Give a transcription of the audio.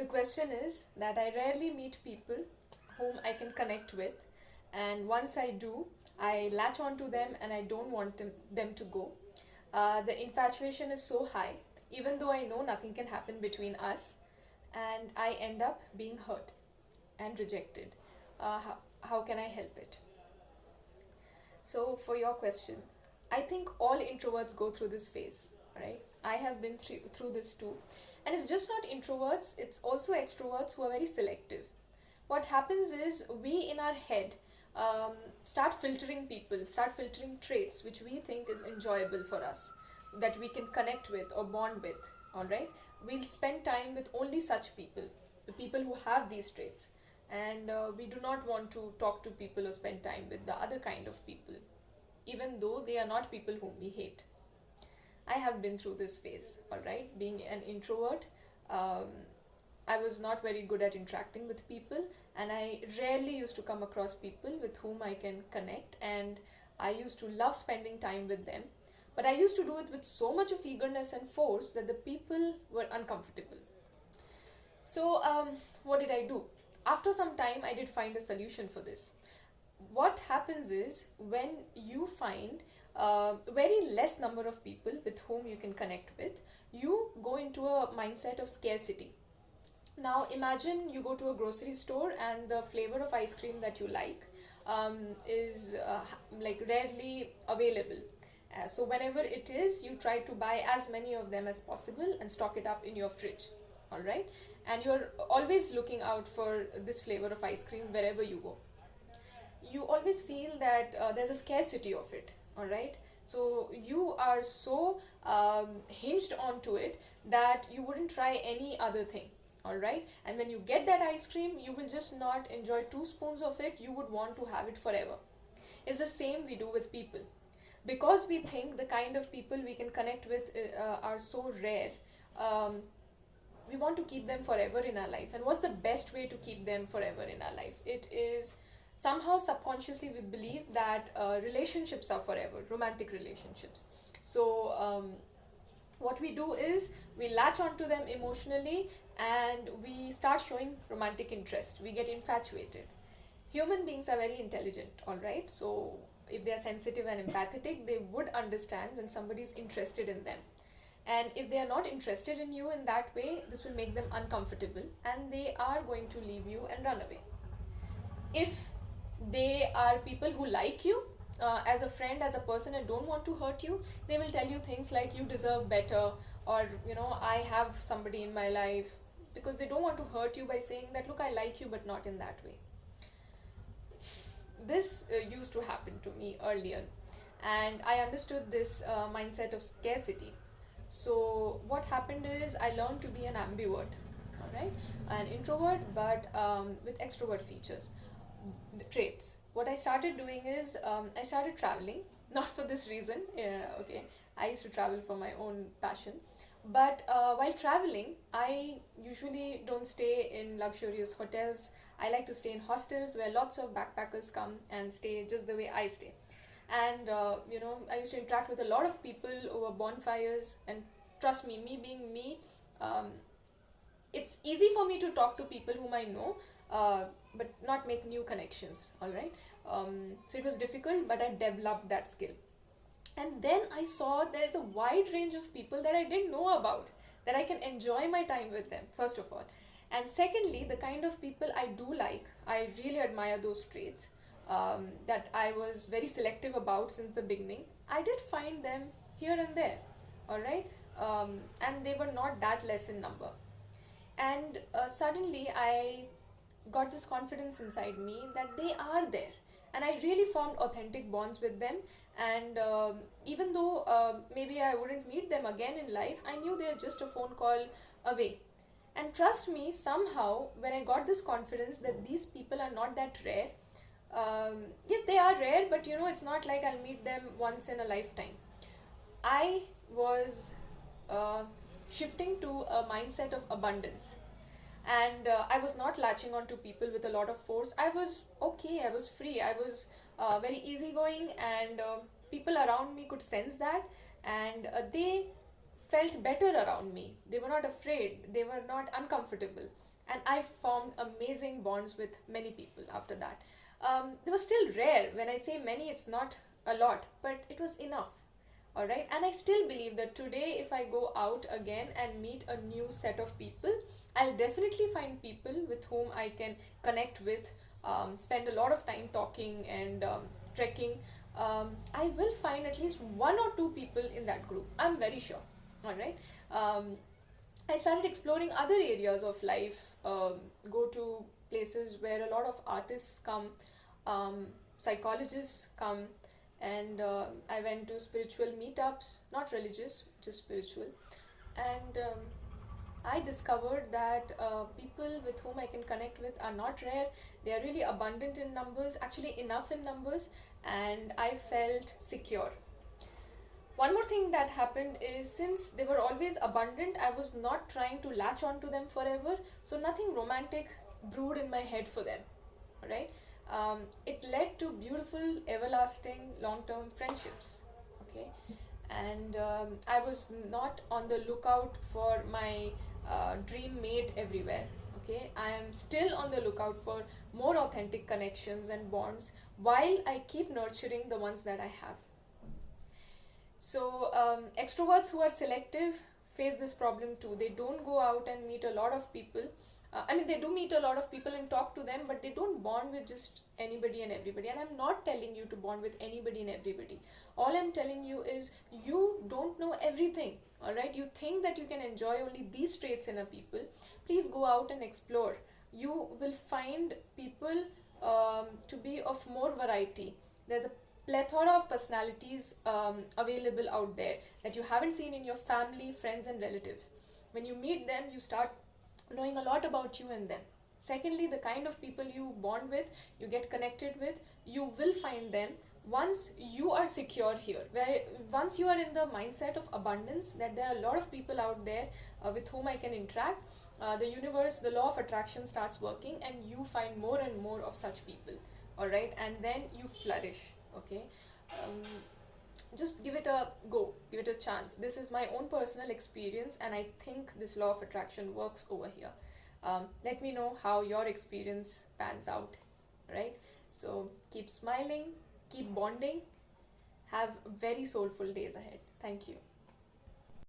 The question is that I rarely meet people whom I can connect with, and once I do, I latch onto them and I don't want them to go. The infatuation is so high, even though I know nothing can happen between us, and I end up being hurt and rejected. How can I help it? So, for your question, I think all introverts go through this phase, right? I have been through this too. And it's just not introverts, it's also extroverts who are very selective. What happens is we in our head start filtering people, start filtering traits which we think is enjoyable for us, that we can connect with or bond with, all right? We'll spend time with only such people, the people who have these traits. And we do not want to talk to people or spend time with the other kind of people, even though they are not people whom we hate. I have been through this phase, all right? Being an introvert, um, I was not very good at interacting with people, and I rarely used to come across people with whom I can connect, and I used to love spending time with them. But I used to do it with so much of eagerness and force that the people were uncomfortable. So, what did I do? After some time, I did find a solution for this. What happens is when you find very less number of people with whom you can connect with, you go into a mindset of scarcity. Now imagine you go to a grocery store and the flavor of ice cream that you like is like rarely available. So whenever it is, you try to buy as many of them as possible and stock it up in your fridge. All right, and you're always looking out for this flavor of ice cream wherever you go. You always feel that there's a scarcity of it, all right? So you are so hinged onto it that you wouldn't try any other thing, all right? And when you get that ice cream, you will just not enjoy 2 spoons of it, you would want to have it forever. It's the same we do with people. Because we think the kind of people we can connect with are so rare, um, we want to keep them forever in our life. And what's the best way to keep them forever in our life? It is somehow subconsciously we believe that relationships are forever, romantic relationships. So what we do is we latch onto them emotionally and we start showing romantic interest. We get infatuated. Human beings are very intelligent, all right? So if they are sensitive and empathetic, they would understand when somebody is interested in them. And if they are not interested in you in that way, this will make them uncomfortable and they are going to leave you and run away. If they are people who like you as a friend, as a person, and don't want to hurt you, they will tell you things like you deserve better, or I have somebody in my life, because they don't want to hurt you by saying that, look, I like you but not in that way. This used to happen to me earlier, and I understood this mindset of scarcity. So what happened is I learned to be an ambivert, all right, an introvert but with extrovert features, the traits. What I started doing is I started traveling, not for this reason. Okay, I used to travel for my own passion, but while traveling, I usually don't stay in luxurious hotels. I like to stay in hostels where lots of backpackers come and stay just the way I stay. And I used to interact with a lot of people over bonfires, and trust me, me being me, um, it's easy for me to talk to people whom I know, but not make new connections, all right? So it was difficult, but I developed that skill. And then I saw there's a wide range of people that I didn't know about, that I can enjoy my time with them, first of all. And secondly, the kind of people I do like, I really admire those traits that I was very selective about since the beginning. I did find them here and there, all right? And they were not that less in number. And suddenly I got this confidence inside me that they are there, and I really formed authentic bonds with them. And even though maybe I wouldn't meet them again in life, I knew they're just a phone call away. And trust me, somehow when I got this confidence that these people are not that rare, yes, they are rare, but it's not like I'll meet them once in a lifetime. I was uh, shifting to a mindset of abundance, and I was not latching on to people with a lot of force. I was okay, I was free, I was very easygoing, and people around me could sense that, and they felt better around me. They were not afraid, they were not uncomfortable. And I formed amazing bonds with many people after that. They were still rare. When I say many, it's not a lot, but it was enough. All right, and I still believe that today, if I go out again and meet a new set of people, I'll definitely find people with whom I can connect with, spend a lot of time talking and trekking. I will find at least one or two people in that group. I'm very sure. All right. I started exploring other areas of life, go to places where a lot of artists come, psychologists come, and I went to spiritual meetups, not religious, just spiritual. And I discovered that people with whom I can connect with are not rare. They are really abundant in numbers, actually enough in numbers, and I felt secure. One more thing that happened is, since they were always abundant, I was not trying to latch on to them forever, so nothing romantic brewed in my head for them. Right? It led to beautiful, everlasting, long term friendships. Okay, and I was not on the lookout for my dream mate everywhere. Okay, I am still on the lookout for more authentic connections and bonds while I keep nurturing the ones that I have. So, extroverts who are selective face this problem too. They don't go out and meet a lot of people. I mean, they do meet a lot of people and talk to them, but they don't bond with just anybody and everybody. And I'm not telling you to bond with anybody and everybody. All I'm telling you is, you don't know everything. All right, you think that you can enjoy only these traits in a people. Please go out and explore. You will find people to be of more variety. There's a plethora of personalities available out there that you haven't seen in your family, friends, and relatives. When you meet them, you start knowing a lot about you and them. Secondly, the kind of people you bond with, you get connected with, you will find them once you are secure here. Where once you are in the mindset of abundance, that there are a lot of people out there with whom I can interact, the universe, the law of attraction starts working, and you find more and more of such people. All right, and then you flourish. Okay, um, just give it a go, give it a chance. This is my own personal experience, and I think this law of attraction works over here. Let me know how your experience pans out. Right, so keep smiling, keep bonding, have very soulful days ahead. Thank you.